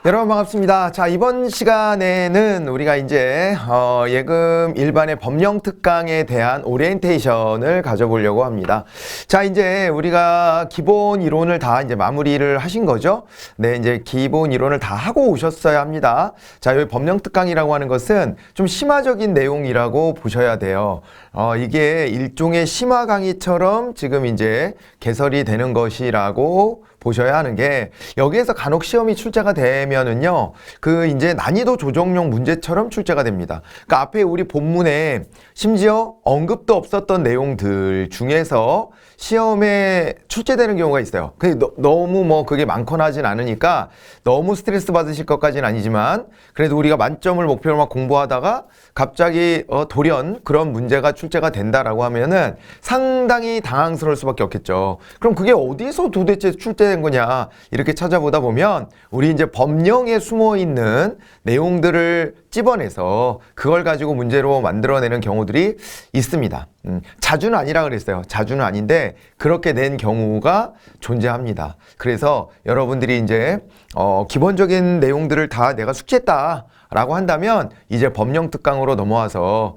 여러분 반갑습니다. 자, 이번 시간에는 우리가 이제 예금 일반의 법령 특강에 대한 오리엔테이션을 가져보려고 합니다. 자, 이제 우리가 기본 이론을 다 이제 마무리를 하신 거죠. 네, 이제 기본 이론을 다 하고 오셨어야 합니다. 자, 여기 법령 특강이라고 하는 것은 좀 심화적인 내용이라고 보셔야 돼요. 이게 일종의 심화 강의처럼 지금 이제 개설이 되는 것이라고 보셔야 하는 게, 여기에서 간혹 시험이 출제가 되면은요, 그 이제 난이도 조정용 문제처럼 출제가 됩니다. 그러니까 앞에 우리 본문에 심지어 언급도 없었던 내용들 중에서 시험에 출제되는 경우가 있어요. 근데 너무 뭐 그게 많거나 하진 않으니까 너무 스트레스 받으실 것까지는 아니지만, 그래도 우리가 만점을 목표로 막 공부하다가 갑자기 돌연 그런 문제가 출제가 된다라고 하면은 상당히 당황스러울 수밖에 없겠죠. 그럼 그게 어디서 도대체 출제된 거냐 이렇게 찾아보다 보면 우리 이제 법령에 숨어 있는 내용들을 찝어내서 그걸 가지고 문제로 만들어내는 경우들이 있습니다. 자주는 아니라 그랬어요. 자주는 아닌데 그렇게 낸 경우가 존재합니다. 그래서 여러분들이 이제 기본적인 내용들을 다 내가 숙지했다 라고 한다면 이제 법령 특강으로 넘어와서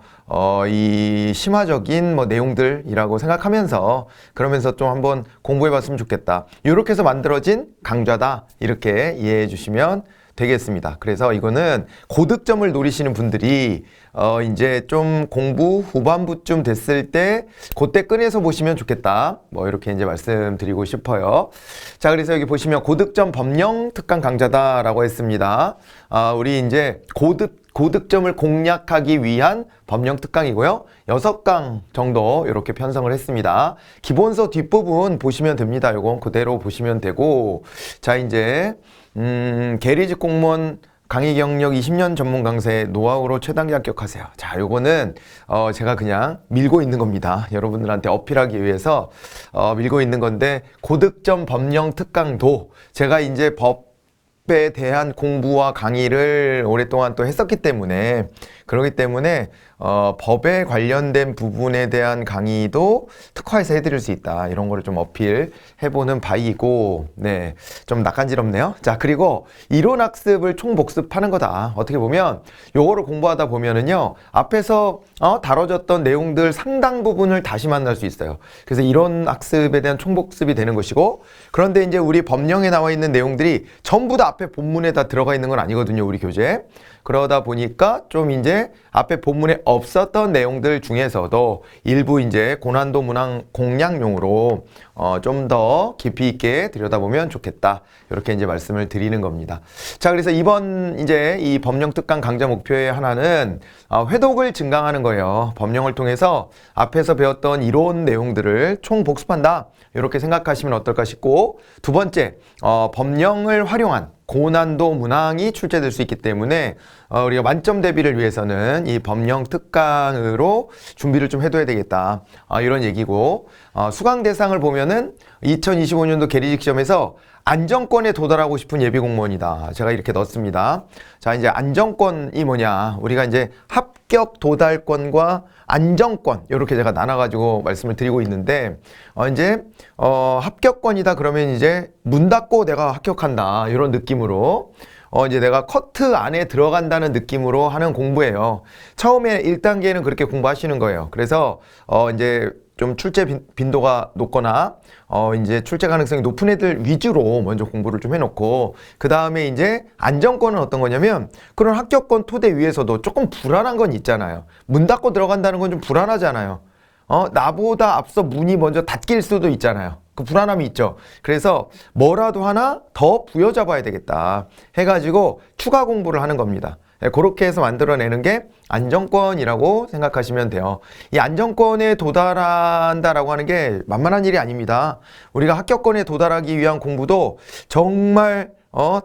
이 심화적인 뭐 내용들이라고 생각하면서, 그러면서 좀 한번 공부해 봤으면 좋겠다, 이렇게 해서 만들어진 강좌다, 이렇게 이해해 주시면 되겠습니다. 그래서 이거는 고득점을 노리시는 분들이 이제 좀 공부 후반부쯤 됐을 때 그때 꺼내서 보시면 좋겠다, 뭐 이렇게 이제 말씀드리고 싶어요. 자, 그래서 여기 보시면 고득점 법령 특강 강좌다라고 했습니다. 우리 이제 고득점을 공략하기 위한 법령 특강이고요. 6강 정도 이렇게 편성을 했습니다. 기본서 뒷부분 보시면 됩니다. 요건 그대로 보시면 되고, 자, 이제 계리직 공무원 강의 경력 20년 전문 강사의 노하우로 최단계 합격하세요. 자, 요거는 제가 그냥 밀고 있는 겁니다. 여러분들한테 어필하기 위해서 밀고 있는 건데, 고득점 법령 특강도 제가 이제 법에 대한 공부와 강의를 오랫동안 또 했었기 때문에, 그렇기 때문에 법에 관련된 부분에 대한 강의도 특화해서 해드릴 수 있다, 이런 거를 좀 어필해보는 바이고, 네, 좀 낯간지럽네요. 자, 그리고 이론 학습을 총복습하는 거다. 어떻게 보면 요거를 공부하다 보면은요, 앞에서 다뤄졌던 내용들 상당 부분을 다시 만날 수 있어요. 그래서 이론 학습에 대한 총복습이 되는 것이고, 그런데 이제 우리 법령에 나와 있는 내용들이 전부 다 앞에 본문에 다 들어가 있는 건 아니거든요, 우리 교재에. 그러다 보니까 좀 이제 앞에 본문에 없었던 내용들 중에서도 일부 이제 고난도 문항 공략용으로 좀 더 깊이 있게 들여다보면 좋겠다, 이렇게 이제 말씀을 드리는 겁니다. 자, 그래서 이번 이제 이 법령 특강 강좌 목표의 하나는 회독을 증강하는 거예요. 법령을 통해서 앞에서 배웠던 이론 내용들을 총 복습한다, 이렇게 생각하시면 어떨까 싶고, 두 번째, 법령을 활용한 고난도 문항이 출제될 수 있기 때문에 우리가 만점 대비를 위해서는 이 법령 특강으로 준비를 좀 해둬야 되겠다, 이런 얘기고, 수강 대상을 보면은 2025년도 계리직 시험에서 안정권에 도달하고 싶은 예비공무원이다, 제가 이렇게 넣었습니다. 자, 이제 안정권이 뭐냐, 우리가 이제 합격 도달권과 안정권, 이렇게 제가 나눠가지고 말씀을 드리고 있는데, 이제 합격권이다 그러면 이제 문 닫고 내가 합격한다, 이런 느낌으로 이제 내가 커트 안에 들어간다는 느낌으로 하는 공부예요. 처음에 1단계는 그렇게 공부하시는 거예요. 그래서 이제 좀 출제 빈도가 높거나 이제 출제 가능성이 높은 애들 위주로 먼저 공부를 좀 해놓고, 그 다음에 이제 안정권은 어떤 거냐면, 그런 합격권 토대 위에서도 조금 불안한 건 있잖아요. 문 닫고 들어간다는 건 좀 불안하잖아요. 나보다 앞서 문이 먼저 닫힐 수도 있잖아요. 그 불안함이 있죠. 그래서 뭐라도 하나 더 부여잡아야 되겠다 해가지고 추가 공부를 하는 겁니다. 그렇게 해서 만들어내는 게 안정권이라고 생각하시면 돼요. 이 안정권에 도달한다라고 하는 게 만만한 일이 아닙니다. 우리가 합격권에 도달하기 위한 공부도 정말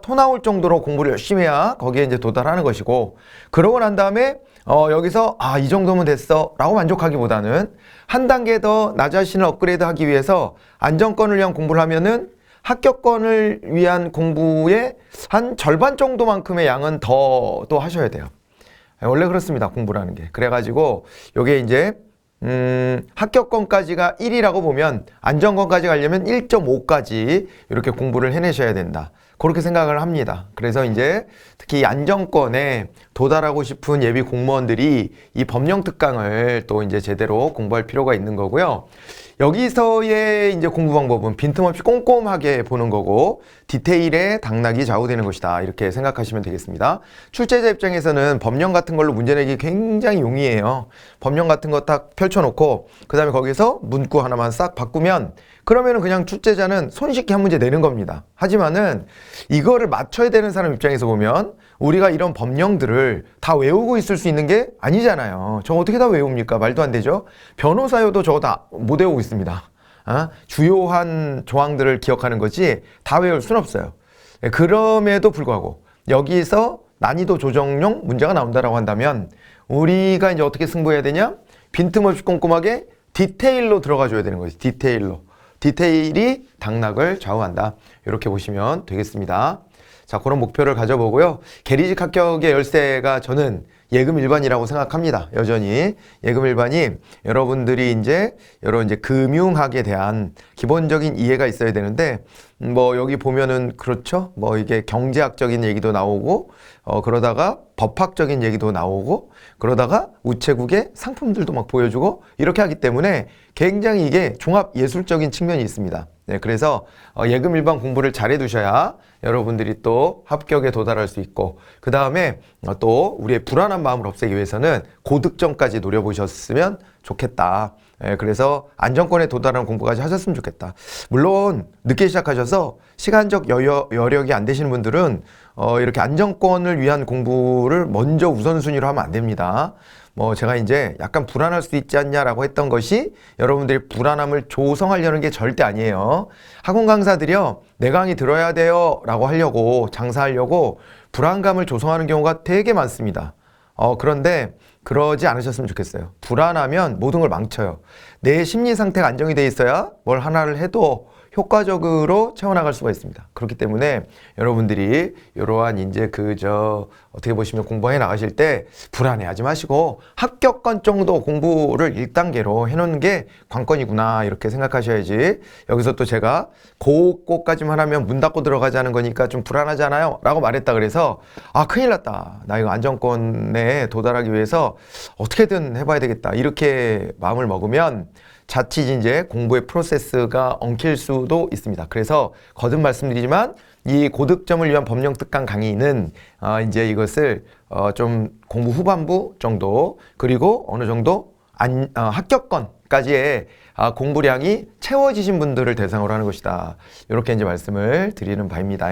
토 나올 정도로 공부를 열심히 해야 거기에 이제 도달하는 것이고, 그러고 난 다음에 여기서 이 정도면 됐어 라고 만족하기보다는 한 단계 더 나 자신을 업그레이드 하기 위해서 안정권을 위한 공부를 하면은 합격권을 위한 공부의 한 절반 정도만큼의 양은 더 또 하셔야 돼요. 원래 그렇습니다, 공부라는 게. 그래가지고 요게 이제 합격권까지가 1이라고 보면 안정권까지 가려면 1.5까지 이렇게 공부를 해내셔야 된다. 그렇게 생각을 합니다. 그래서 이제 특히 이 안정권에 도달하고 싶은 예비 공무원들이 이 법령 특강을 또 이제 제대로 공부할 필요가 있는 거고요. 여기서의 이제 공부 방법은 빈틈없이 꼼꼼하게 보는 거고 디테일에 당락이 좌우되는 것이다. 이렇게 생각하시면 되겠습니다. 출제자 입장에서는 법령 같은 걸로 문제 내기 굉장히 용이해요. 법령 같은 거 딱 펼쳐놓고 그 다음에 거기서 문구 하나만 싹 바꾸면 그러면은 그냥 출제자는 손쉽게 한 문제 내는 겁니다. 하지만은 이거를 맞춰야 되는 사람 입장에서 보면 우리가 이런 법령들을 다 외우고 있을 수 있는 게 아니잖아요. 저 어떻게 다 외웁니까? 말도 안 되죠. 변호사여도 저거 다 못 외우고 있습니다. 주요한 조항들을 기억하는 거지 다 외울 순 없어요. 그럼에도 불구하고 여기서 난이도 조정용 문제가 나온다라고 한다면 우리가 이제 어떻게 승부해야 되냐? 빈틈없이 꼼꼼하게 디테일로 들어가 줘야 되는 거지. 디테일로. 디테일이 당락을 좌우한다. 이렇게 보시면 되겠습니다. 자, 그런 목표를 가져보고요. 계리직 합격의 열쇠가 저는 예금 일반이라고 생각합니다. 여전히 예금 일반이 여러분들이 이제 여러 이제 금융학에 대한 기본적인 이해가 있어야 되는데 뭐 여기 보면은 그렇죠. 뭐 이게 경제학적인 얘기도 나오고 그러다가 법학적인 얘기도 나오고 그러다가 우체국의 상품들도 막 보여주고 이렇게 하기 때문에 굉장히 이게 종합 예술적인 측면이 있습니다. 네, 그래서 예금 일반 공부를 잘해 두셔야 여러분들이 또 합격에 도달할 수 있고 그 다음에 또 우리의 불안한 마음을 없애기 위해서는 고득점까지 노려보셨으면 좋겠다. 예, 그래서 안정권에 도달하는 공부까지 하셨으면 좋겠다. 물론 늦게 시작하셔서 시간적 여력이 안 되시는 분들은 이렇게 안정권을 위한 공부를 먼저 우선순위로 하면 안 됩니다. 뭐 제가 이제 약간 불안할 수 있지 않냐라고 했던 것이 여러분들이 불안함을 조성하려는 게 절대 아니에요. 학원 강사들이요, 내 강의 들어야 돼요 라고 하려고 장사하려고 불안감을 조성하는 경우가 되게 많습니다. 그런데 그러지 않으셨으면 좋겠어요. 불안하면 모든 걸 망쳐요. 내 심리 상태가 안정이 돼 있어야 뭘 하나를 해도 효과적으로 채워나갈 수가 있습니다. 그렇기 때문에 여러분들이 이러한 이제 어떻게 보시면 공부해 나가실 때 불안해하지 마시고 합격권 정도 공부를 1단계로 해놓는 게 관건이구나 이렇게 생각하셔야지. 여기서 또 제가 그거까지만 하면 문 닫고 들어가자는 거니까 좀 불안하잖아요 라고 말했다 그래서 큰일 났다. 나 이거 안정권에 도달하기 위해서 어떻게든 해봐야 되겠다. 이렇게 마음을 먹으면 자칫 이제 공부의 프로세스가 엉킬 수도 있습니다. 그래서 거듭 말씀드리지만 이 고득점을 위한 법령 특강 강의는 이제 이것을 좀 공부 후반부 정도 그리고 어느 정도 합격권까지의 공부량이 채워지신 분들을 대상으로 하는 것이다. 이렇게 이제 말씀을 드리는 바입니다.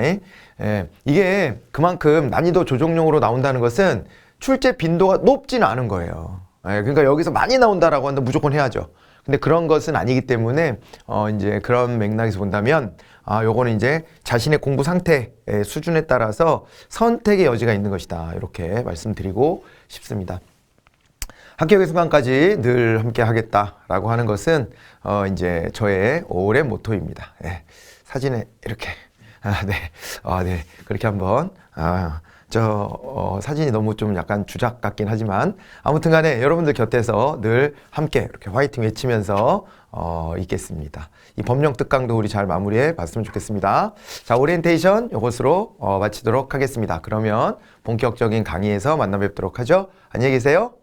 이게 그만큼 난이도 조정용으로 나온다는 것은 출제 빈도가 높지는 않은 거예요. 그러니까 여기서 많이 나온다라고 한다면 무조건 해야죠. 근데 그런 것은 아니기 때문에 이제 그런 맥락에서 본다면 요거는 이제 자신의 공부 상태 수준에 따라서 선택의 여지가 있는 것이다. 이렇게 말씀드리고 싶습니다. 합격의 순간까지 늘 함께 하겠다라고 하는 것은 이제 저의 올해 모토입니다. 사진에 이렇게 네 그렇게 한번 사진이 너무 좀 약간 주작 같긴 하지만 아무튼 간에 여러분들 곁에서 늘 함께 이렇게 화이팅 외치면서 있겠습니다. 이 법령 특강도 우리 잘 마무리해 봤으면 좋겠습니다. 자, 오리엔테이션 이것으로 마치도록 하겠습니다. 그러면 본격적인 강의에서 만나 뵙도록 하죠. 안녕히 계세요.